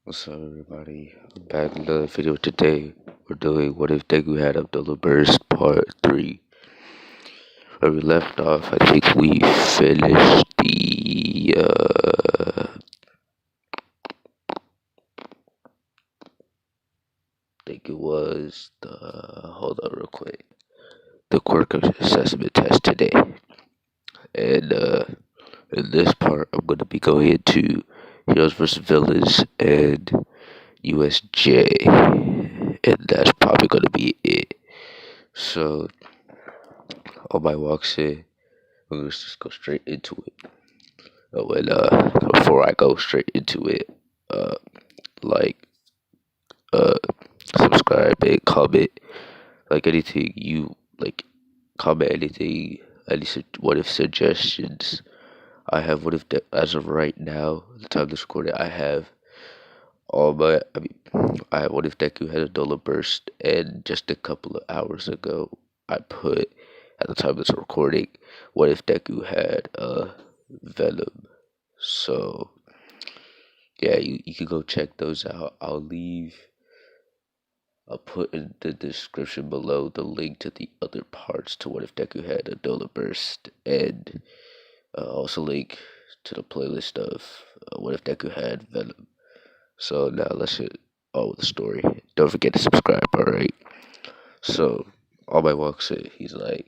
What's up, everybody? I'm back in another video today. We're doing What If Deku Had Abdullah Burst Part 3. Where we left off, I think we finished I think it was hold on real quick. The quirk assessment test today. And, in this part, I'm going to be going into Heroes vs. Villains and USJ. And that's probably going to be it. So, on my walks in, let's just go straight into it. Before I go straight into it, uh, like, uh, subscribe and comment, like anything you like, comment anything, what if suggestions. I have as of right now, the time this recorded, I have I have what if Deku had a dollar burst, and just a couple of hours ago, I put at the time of this recording, what if Deku had Venom. So yeah, you can go check those out. I'll put in the description below the link to the other parts to what if Deku had a dollar burst, and also link to the playlist of what if Deku had Venom. So now let's get on with the story. Don't forget to subscribe, alright? So, all my walks in, he's like,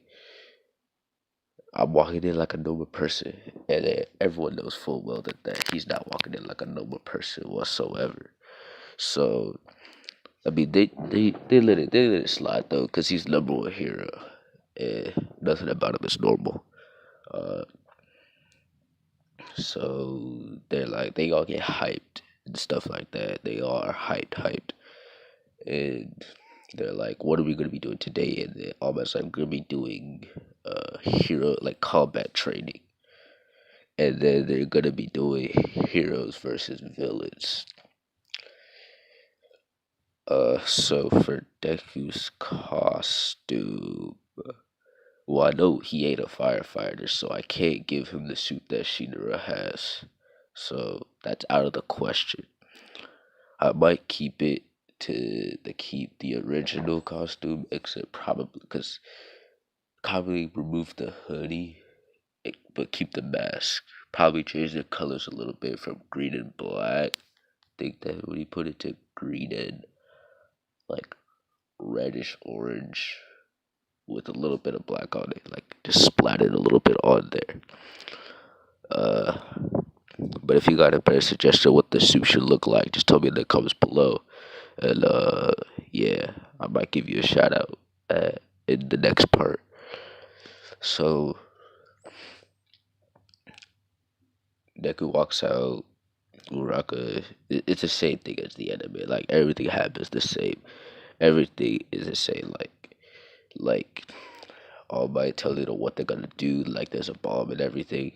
I'm walking in like a normal person. And then everyone knows full well that he's not walking in like a normal person whatsoever. So, they let it slide though, because he's the number one hero. And nothing about him is normal. Uh, so, they all get hyped and stuff like that. They all are hyped. And they're like, what are we gonna be doing today? And then almost I'm gonna be doing hero like combat training, and then they're gonna be doing heroes versus villains. So for Deku's costume, well, I know he ain't a firefighter, so I can't give him the suit that Shinra has. So that's out of the question. I might keep the original costume, except probably because probably remove the hoodie, but keep the mask. Probably change the colors a little bit from green and black. Think that when you put it to green and like reddish orange with a little bit of black on it, like just splat it a little bit on there. Uh, but if you got a better suggestion what the suit should look like, just tell me in the comments below. And yeah, I might give you a shout out in the next part. So Deku walks out. Uraka, it's the same thing as the anime. Like everything happens the same. Everything is the same. Like All Might tell you what they're gonna do. Like there's a bomb and everything.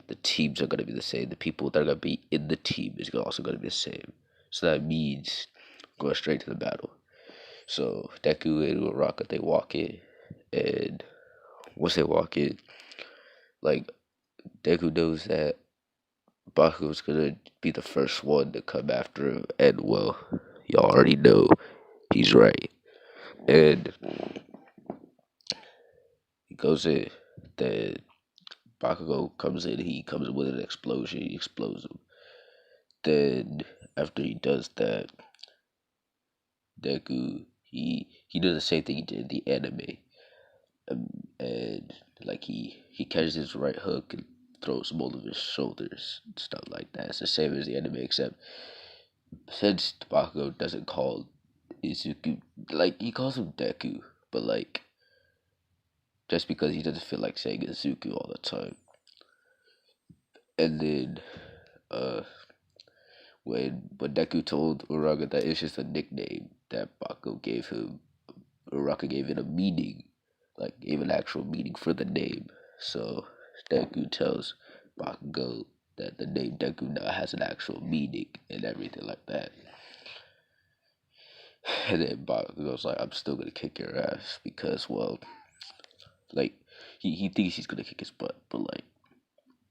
The teams are gonna be the same. The people that are gonna be in the team is also gonna be the same. So that means going straight to the battle. So Deku and Uraka, they walk in, and once they walk in, like Deku knows that Baku's gonna be the first one to come after him, and well, y'all already know he's right. And he goes in, then Bakugo comes in, he comes in with an explosion, he explodes him. Then after he does that, Deku he does the same thing he did in the anime, and like he catches his right hook and throws him over his shoulders and stuff like that. It's the same as the anime, except since Bakugo doesn't call Izuku, like he calls him Deku, but like just because he doesn't feel like saying Izuku all the time. And then uh when Deku told Uraga that it's just a nickname that Bakugo gave him, Uraga gave it a meaning, like gave an actual meaning for the name. So Deku tells Bakugo that the name Deku now has an actual meaning and everything like that. And then Bakugo's like, I'm still gonna kick your ass because, well, like, he thinks he's gonna kick his butt, but, like,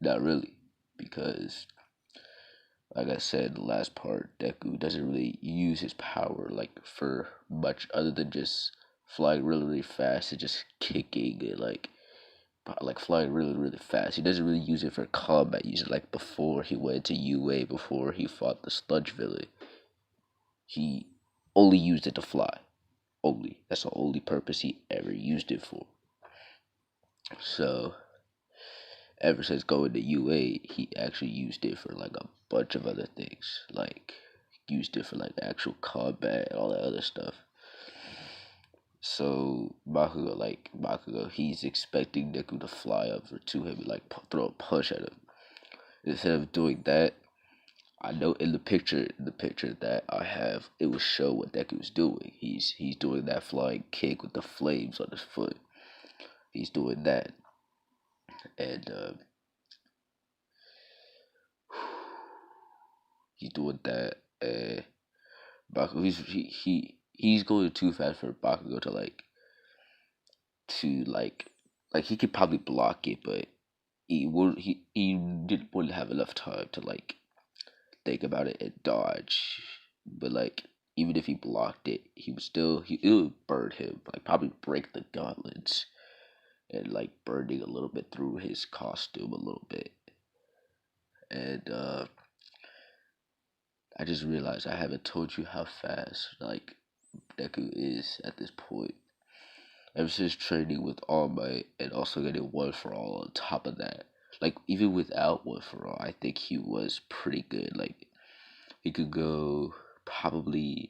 not really. Because, like I said, the last part, Deku doesn't really use his power like for much other than just flying really, really fast and just kicking and like flying really, really fast. He doesn't really use it for combat. Usually, like before he went to UA, before he fought the Sludge Villain, he only used it to fly. Only. That's the only purpose he ever used it for. So ever since going to UA, he actually used it for like a bunch of other things. Like used it for like actual combat and all that other stuff. So Bakugo, he's expecting Deku to fly over to him and like throw a punch at him. Instead of doing that, I know in the picture that I have, it will show what Deku's doing. He's doing that flying kick with the flames on his foot. He's doing that, and he's doing that, and Bakugo, he's going too fast for Bakugo to like he could probably block it, but he wouldn't have enough time to like think about it and dodge. But like even if he blocked it, it would burn him, like probably break the gauntlets and like burning a little bit through his costume a little bit. And I just realized I haven't told you how fast like Deku is at this point. Ever since training with All Might and also getting One for All on top of that. Like even without One for All, I think he was pretty good. Like he could go probably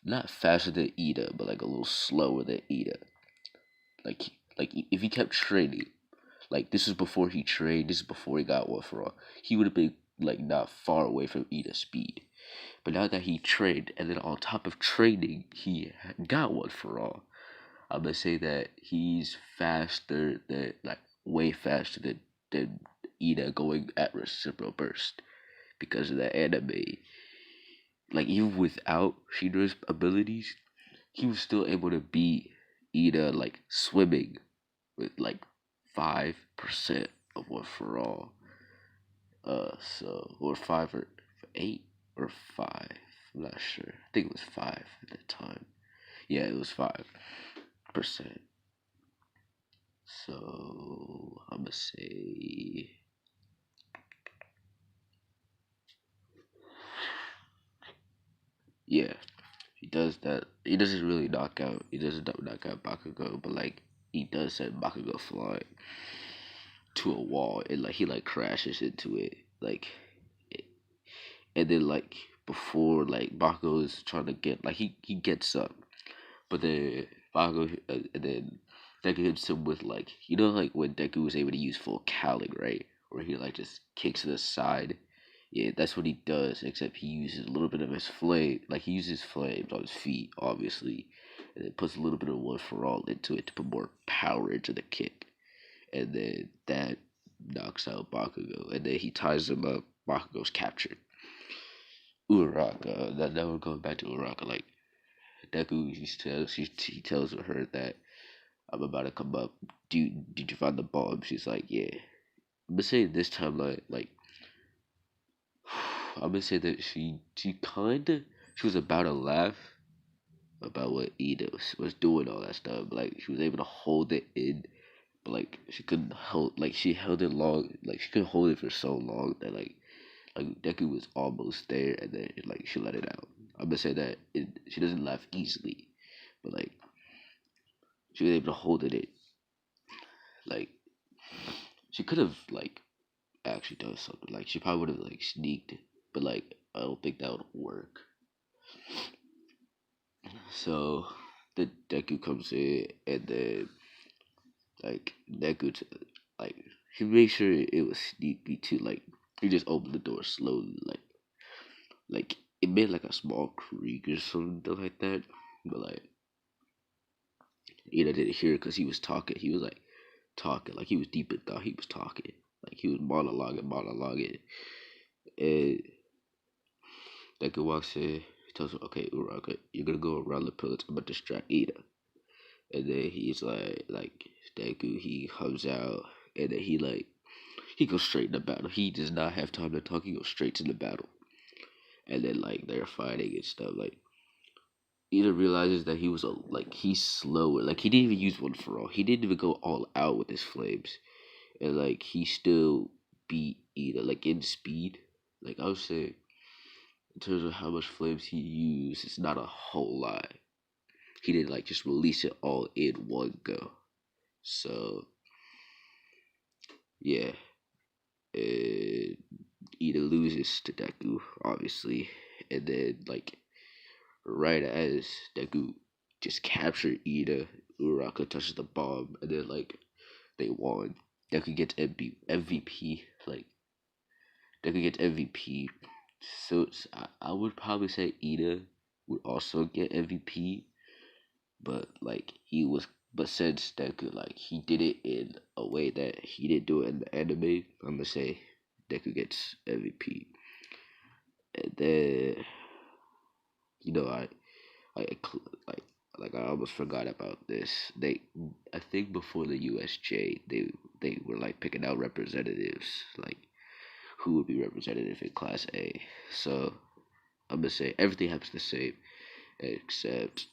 not faster than Ida, but like a little slower than Ida. Like if he kept training, like this is before he trained, this is before he got One for All, he would have been like not far away from Ida's speed. But now that he trained, and then on top of training, he got One for All. I'm gonna say that he's faster than like way faster than Ida going at reciprocal burst because of the anime. Like even without Shino's abilities, he was still able to beat Ida like swimming with like 5% of One for All. So or 5 or 8 or 5. I'm not sure. I think it was 5 at the time. Yeah, it was 5%. So I'm gonna say yeah. He does that. He doesn't really knock out. He doesn't knock out Bakugo, but like he does send Bakugo flying to a wall, and like he like crashes into it, like, and then like before like Bakugo is trying to get like he gets up, but then Bakugo and then Deku hits him with like like when Deku was able to use full cowling, right? Where he like just kicks to the side. Yeah, that's what he does, except he uses a little bit of his flame. Like, he uses flames on his feet, obviously, and then puts a little bit of One for All into it to put more power into the kick. And then that knocks out Bakugo, and then he ties him up. Bakugo's captured. Uraraka, now we're going back to Uraraka. Like, Deku, he tells her that I'm about to come up. Did you find the bomb? She's like, yeah. I'm gonna say this time, like I'm gonna say that she was about to laugh about what Ida was doing, all that stuff. But, like she was able to hold it in, but like she couldn't hold. Like she held it long. Like she couldn't hold it for so long that like Deku was almost there, and then like she let it out. I'm gonna say that she doesn't laugh easily, but like she was able to hold it in. Like she could have like actually done something. Like she probably would have like sneaked, but like I don't think that would work. So the Deku comes in, and then like like he made sure it was sneaky too. Like he just opened the door slowly, like it made like a small creak or something like that. But like didn't hear it because he was talking. He was like talking, like he was deep in thought. He was talking, like he was monologuing. And Deku walks in. He tells him, "Okay, Uraka, you're gonna go around the pillars. I'm gonna distract Ida." And then he's like Deku, he comes out, and then he he goes straight in the battle. He does not have time to talk. He goes straight to the battle, and then like they're fighting and stuff. Like Ida realizes that he was he's slower. Like he didn't even use one for all. He didn't even go all out with his flames, and like he still beat Ida like in speed. Like I would say, in terms of how much flames he used, it's not a whole lot. He didn't like just release it all in one go. So yeah, and Ida loses to Deku, obviously, and then like right as Deku just captured Ida, Uraka touches the bomb, and then like they won. Deku gets MVP. Like Deku gets MVP. So I would probably say Ida would also get MVP, but like but since Deku like he did it in a way that he didn't do it in the anime, I'm gonna say Deku gets MVP. And then you know I like I almost forgot about this. I think before the USJ they were like picking out representatives like who would be representative in Class A. So I'm gonna say everything happens the same except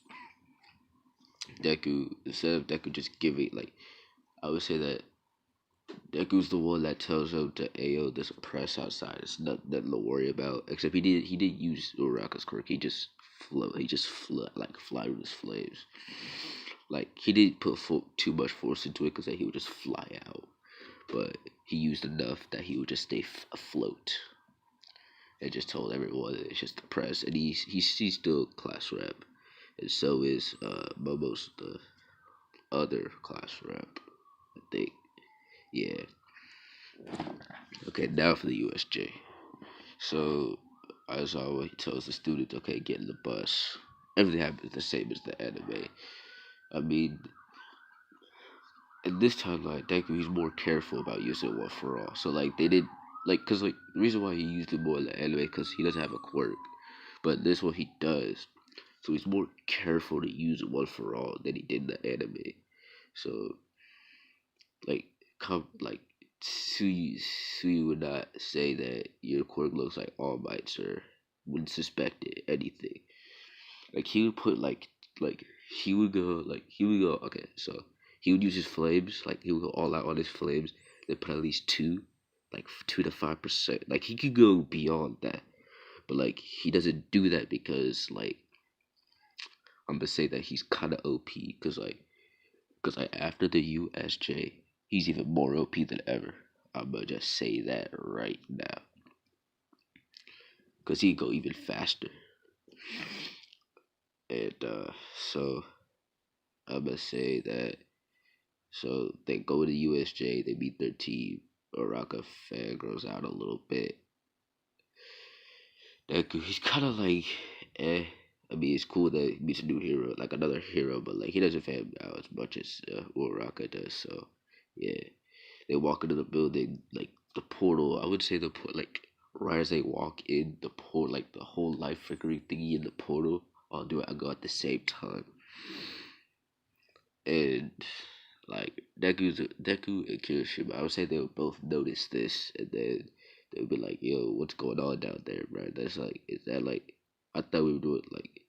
Deku. Instead of Deku just giving I would say that Deku's the one that tells him to Ayo there's a press outside. It's nothing to worry about. Except he did use Uraka's quirk. He just fly with his flames. Like he didn't put too much force into it because he would just fly out. But he used enough that he would just stay afloat. And just told everyone it's just the press. And he's still class rep. And so is Momo's the other class rep. I think. Yeah. Okay, now for the USJ. So, as always, he tells the students, okay, get in the bus. Everything happens the same as the anime. I mean, in this timeline, Deku, he's more careful about using one for all. So, like, they did, cause, the reason why he used it more in the anime, because he doesn't have a quirk. But this one he does. So, he's more careful to use one for all than he did in the anime. So, like, Sui would not say that your quirk looks like All Might's or wouldn't suspect it, anything. Like he would put he would go okay, so he would use his flames, like he would go all out on his flames, then put at least 2 to 5%. Like he could go beyond that. But like he doesn't do that because like I'm gonna say that he's kinda OP because like after the USJ he's even more OP than ever. I'm gonna just say that right now. Because he'd go even faster. And so I'm gonna say that. So they go to USJ, they meet their team. Araka fangirls out a little bit. Deku, he's kind of like, eh. I mean, it's cool that he meets a new hero, like another hero, but like he doesn't fan out as much as Uraka does. So yeah, they walk into the building, like the portal. I would say like right as they walk in the portal, like the whole life flickering thingy in the portal, all do it. I go at the same time, and like Deku and Kirishima, I would say they would both notice this, and then they would be like, "Yo, what's going on down there, bro?" That's like, is that like? I thought we were doing like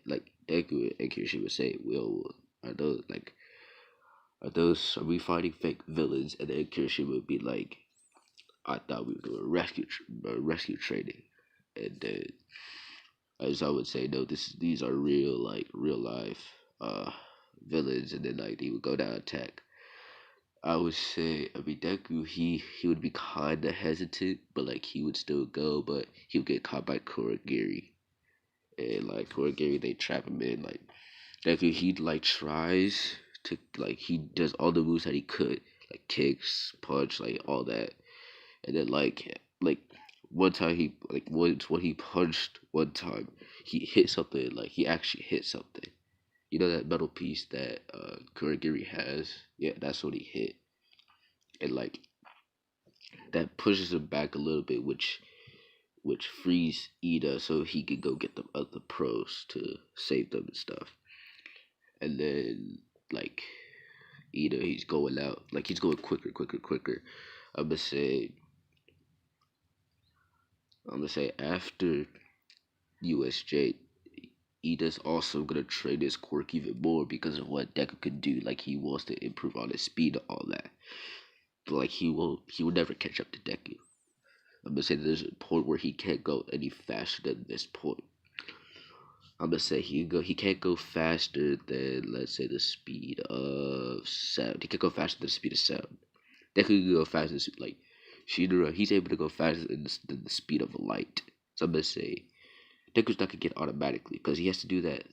like Deku and Kirishima would say, "Well, are those like are we fighting fake villains?" And then Kirishima would be like, "I thought we were doing rescue training," and then as I would say, no, these are real life villains, and then like they would go down attack. I would say, I mean, Deku, he would be kinda hesitant, but like he would still go, but he would get caught by Kurogiri, and like Kurogiri, they trap him in. Like Deku, he like tries to like he does all the moves that he could, like kicks, punch, like all that, and then like one time once when he punched one time, he hit something, like he actually hit something. You know that metal piece that Kurogiri has? Yeah, that's what he hit. And like that pushes him back a little bit, which frees Ida so he could go get the other pros to save them and stuff. And then like Ida, he's going out, like he's going quicker. I'm gonna say after USJ, Ida's also gonna train his quirk even more because of what Deku can do. Like he wants to improve on his speed and all that. But like he will never catch up to Deku. I'm gonna say there's a point where he can't go any faster than this point. I'm gonna say he can't go faster than, let's say, the speed of sound. He can't go faster than the speed of sound. Deku can go faster than, like, Shinra. He's able to go faster than the speed of light. So I'm gonna say Deku's not gonna get automatically because he has to do that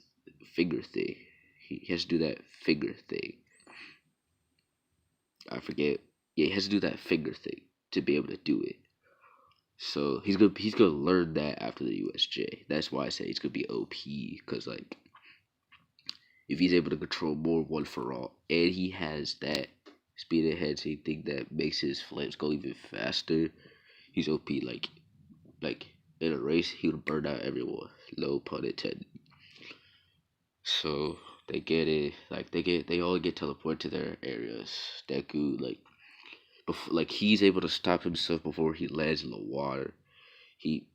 finger thing. He has to do that finger thing. I forget. Yeah, he has to do that finger thing to be able to do it. So he's gonna learn that after the USJ. That's why I say he's gonna be OP because, like, if he's able to control more one for all, and he has that speed enhancing thing that makes his flames go even faster, he's OP. Like in a race, he would burn out everyone. No pun intended. So they get it. Like they all get teleported to their areas. Deku, like he's able to stop himself before he lands in the water. He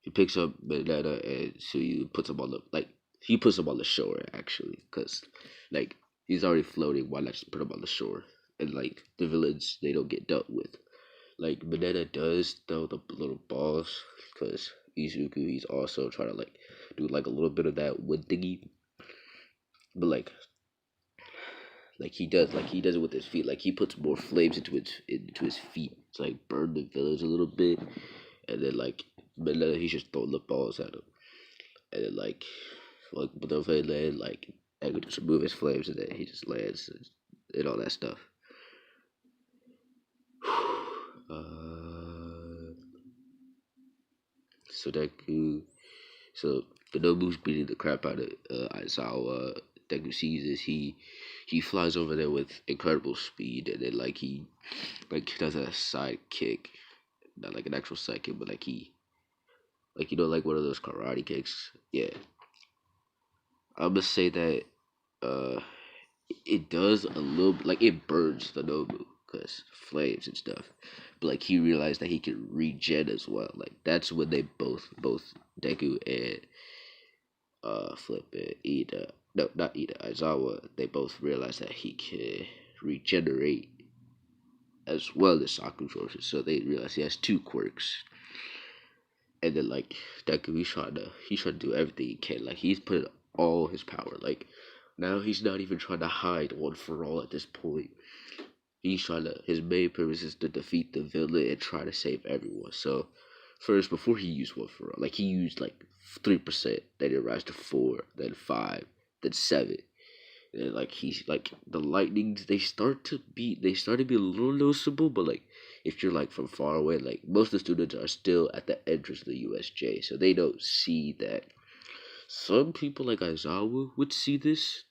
he picks up Banana and Suyu puts him on the, like, he puts him on the shore actually, cause like he's already floating. Why not just put him on the shore? And like the villains, they don't get dealt with. Like Banana does throw the little balls, cause Izuku, he's also trying to like do like a little bit of that wood thingy, but he does it with his feet. Like he puts more flames into his feet to like burn the village a little bit, and then like Banana, he's just throwing the balls at him. And then like whenever he land, like I could just remove his flames and then he just lands and all that stuff. So Deku, so the Nobu's beating the crap out of Aizawa. Deku sees this, he flies over there with incredible speed, and then like he does a side kick, not like an actual side kick, but like like one of those karate kicks. Yeah, I'm gonna say that uh it does a little bit, like it burns the Nobu because flames and stuff. But like he realized that he can regen as well. Like that's when they both Deku and Flip it Ida, no, not Ida, Aizawa, they both realized that he can regenerate as well as Saku's. So they realize he has two quirks. And then like Deku, he's trying to do everything he can. Like he's putting all his power. Like now he's not even trying to hide one for all at this point. He's trying to, his main purpose is to defeat the villain and try to save everyone. So first, before he used one for all, like he used like 3%, then it rise to 4, then 5, then 7. And like he's like the lightnings, they start to be a little noticeable, but like if you're like from far away, like most of the students are still at the entrance of the USJ, so they don't see that. Some people like Aizawa would see this.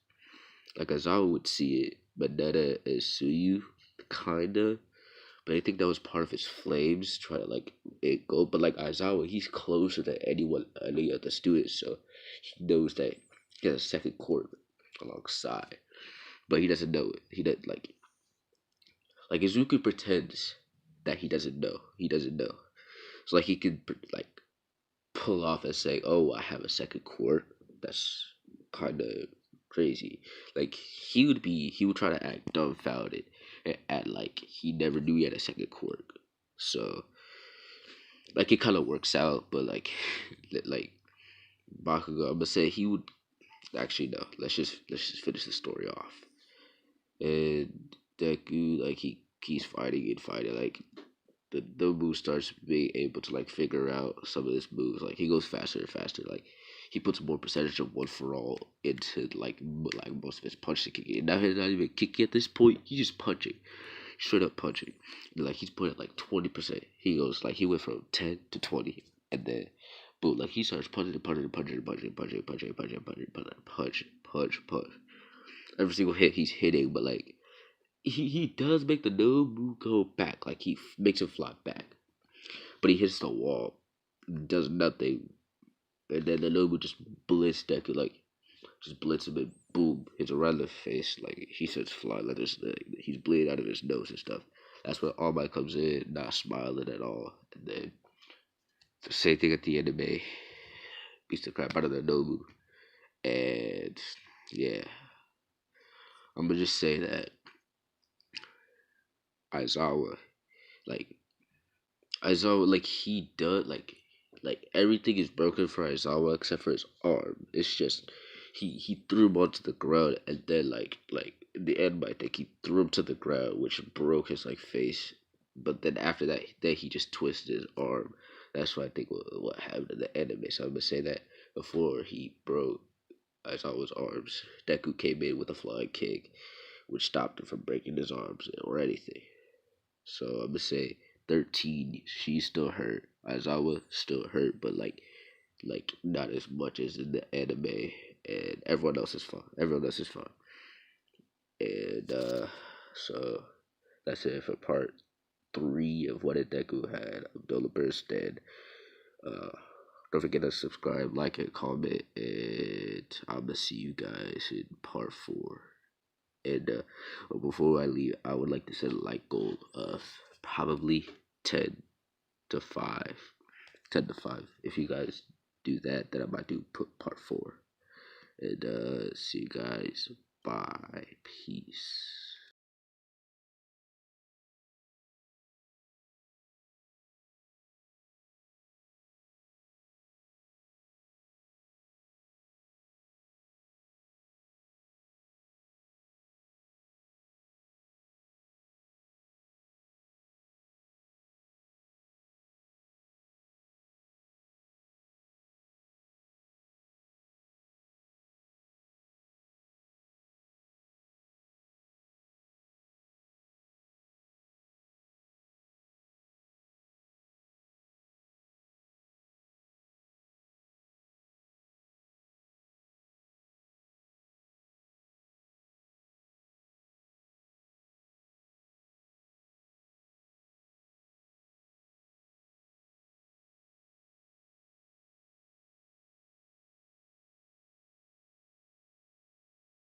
Like Aizawa would see it, but Netta and Suyu kinda. But I think that was part of his flames trying to like it go. But like Aizawa, he's closer than any of the students, so he knows that he has a second court alongside. But he doesn't know it. He doesn't like Izuku pretends that he doesn't know. He doesn't know. So like he could like pull off and say, "Oh, I have a second court." That's kind of crazy. Like he would try to act dumbfounded and act like he never knew he had a second quirk. So like it kind of works out, but like Bakugo, I'm gonna say he would actually no. Let's just finish the story off. And Deku, like he keeps fighting and fighting. Like the move starts being able to like figure out some of his moves. Like he goes faster and faster. Like he puts more percentage of one for all into like most of his punching kicking. Now he's not even kicking at this point. He's just punching, straight up punching. And, like he's putting like 20%. He goes like he went from 10 to 20, and then boom, like he starts punching and punching and punching and punching and punching and punching and punching and punching and punch. Every single hit he's hitting, but like he does make the no move go back. Like he makes him fly back, but he hits the wall, does nothing, and then the Nobu just blitz Deku, like just blitz him and boom, hits him right in the face. Like he starts flying, like he's bleeding out of his nose and stuff. That's when All Might comes in, not smiling at all. And then the same thing at the end of May. Beats the crap out of the Nobu. And yeah, I'm gonna just say that Aizawa, like Aizawa, like he does, like everything is broken for Aizawa except for his arm. It's just he threw him onto the ground, and then like in the end, I think he threw him to the ground, which broke his like face. But then after that, then he just twisted his arm. That's what I think what happened in the anime. So I'm gonna say that before he broke Aizawa's arms, Deku came in with a flying kick, which stopped him from breaking his arms or anything. So I'm gonna say 13. She's still hurt. Aizawa still hurt, but like not as much as in the anime. And everyone else is fine. Everyone else is fine. And so that's it for part 3 of what a Deku had. Abdullah Burst, and uh, don't forget to subscribe, like, and comment. And I'm gonna see you guys in part 4. And before I leave, I would like to set a like goal of probably 10 to 5. 10 to 5. If you guys do that, then I might do put part 4. And see you guys. Bye. Peace.